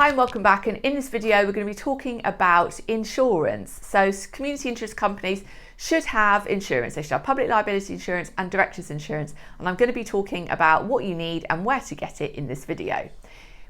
Hi and welcome back, and in this video we're going to be talking about insurance. So community interest companies should have insurance. They should have public liability insurance and directors insurance, and I'm going to be talking about what you need and where to get it in this video.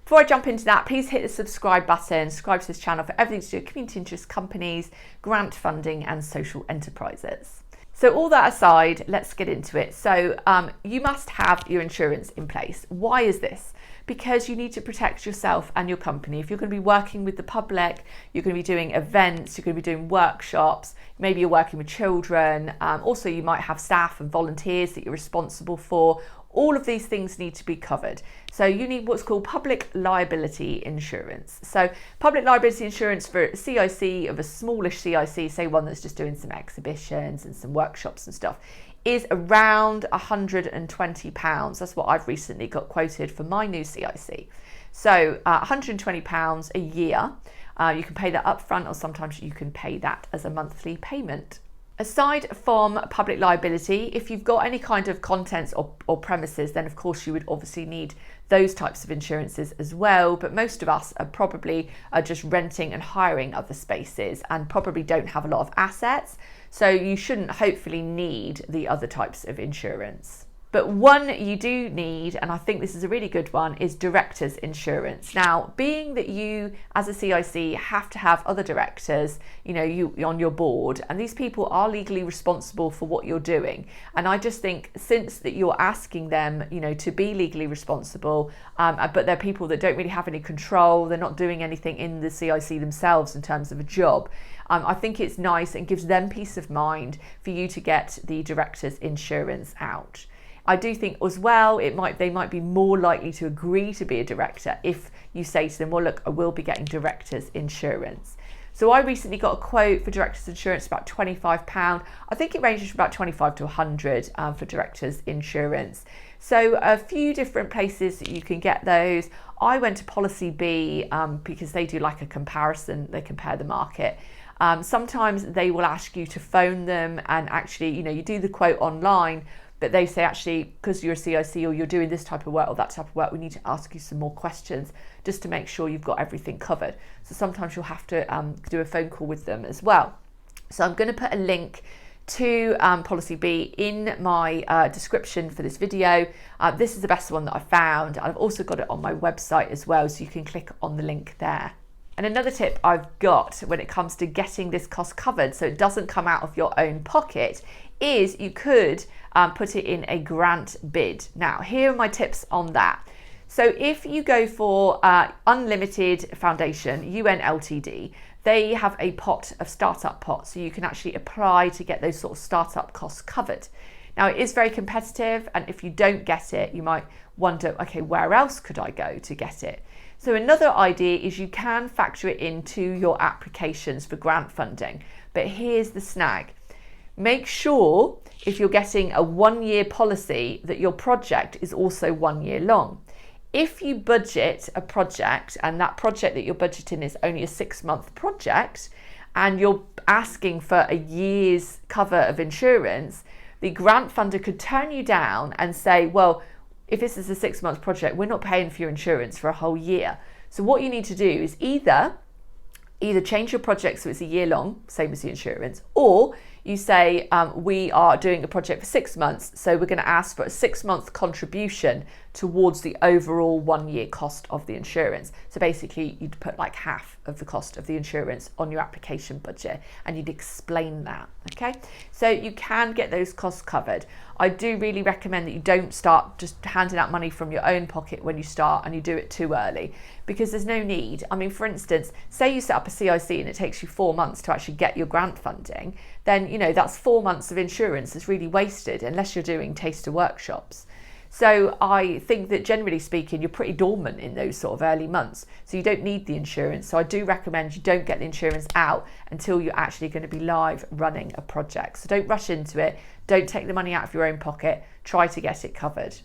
Before I jump into that, please hit the subscribe button, subscribe to this channel for everything to do with community interest companies, grant funding and social enterprises. So all that aside, let's get into it. So you must have your insurance in place. Why is this? Because you need to protect yourself and your company. If you're going to be working with the public, you're going to be doing events, you're going to be doing workshops, maybe you're working with children. Also, you might have staff and volunteers that you're responsible for. All of these things need to be covered. So you need what's called public liability insurance. So public liability insurance for CIC, of a smallish CIC, say one that's just doing some exhibitions and some workshops and stuff, is around £120. That's what I've recently got quoted for my new CIC. So £120 a year. You can pay that up front, or sometimes you can pay that as a monthly payment. Aside from public liability, if you've got any kind of contents or premises, then of course you would obviously need those types of insurances as well. But most of us are just renting and hiring other spaces and probably don't have a lot of assets. So you shouldn't hopefully need the other types of insurance. But one you do need, and I think this is a really good one, is directors insurance. Now, being that you as a CIC have to have other directors, you on your board, and these people are legally responsible for what you're doing. And I just think, since that you're asking them, to be legally responsible, but they're people that don't really have any control, they're not doing anything in the CIC themselves in terms of a job. I think it's nice and gives them peace of mind for you to get the directors insurance out. I do think as well, they might be more likely to agree to be a director if you say to them, well, look, I will be getting directors insurance. So I recently got a quote for directors insurance, about £25. I think it ranges from about 25 to 100 for directors insurance. So a few different places that you can get those. I went to Policy B because they do like a comparison, they compare the market. Sometimes they will ask you to phone them, and actually, you do the quote online, but they say, actually, because you're a CIC or you're doing this type of work or that type of work, we need to ask you some more questions just to make sure you've got everything covered. So sometimes you'll have to do a phone call with them as well. So I'm going to put a link to Policy B in my description for this video. This is the best one that I found. I've also got it on my website as well, so you can click on the link there. And another tip I've got when it comes to getting this cost covered so it doesn't come out of your own pocket is you could put it in a grant bid. Now, here are my tips on that. So if you go for Unlimited Foundation, UN Ltd, they have a pot of startup pots, so you can actually apply to get those sort of startup costs covered. Now, it is very competitive, and if you don't get it, you might wonder, okay, where else could I go to get it? So another idea is you can factor it into your applications for grant funding. But here's the snag. Make sure, if you're getting a 1-year policy, that your project is also 1 year long. If you budget a project, and that project that you're budgeting is only a 6-month project, and you're asking for a year's cover of insurance, the grant funder could turn you down and say, well, if this is a 6-month project, we're not paying for your insurance for a whole year. So what you need to do is either change your project so it's a year long, same as the insurance, or you say, we are doing a project for 6 months, so we're going to ask for a 6-month contribution towards the overall 1-year cost of the insurance. So basically, you'd put like half of the cost of the insurance on your application budget, and you'd explain that, okay? So you can get those costs covered. I do really recommend that you don't start just handing out money from your own pocket when you start, and you do it too early, because there's no need. I mean, for instance, say you set up a CIC and it takes you 4 months to actually get your grant funding, then that's 4 months of insurance that's really wasted unless you're doing taster workshops. So I think that generally speaking, you're pretty dormant in those sort of early months. So you don't need the insurance. So I do recommend you don't get the insurance out until you're actually going to be live running a project. So don't rush into it. Don't take the money out of your own pocket. Try to get it covered.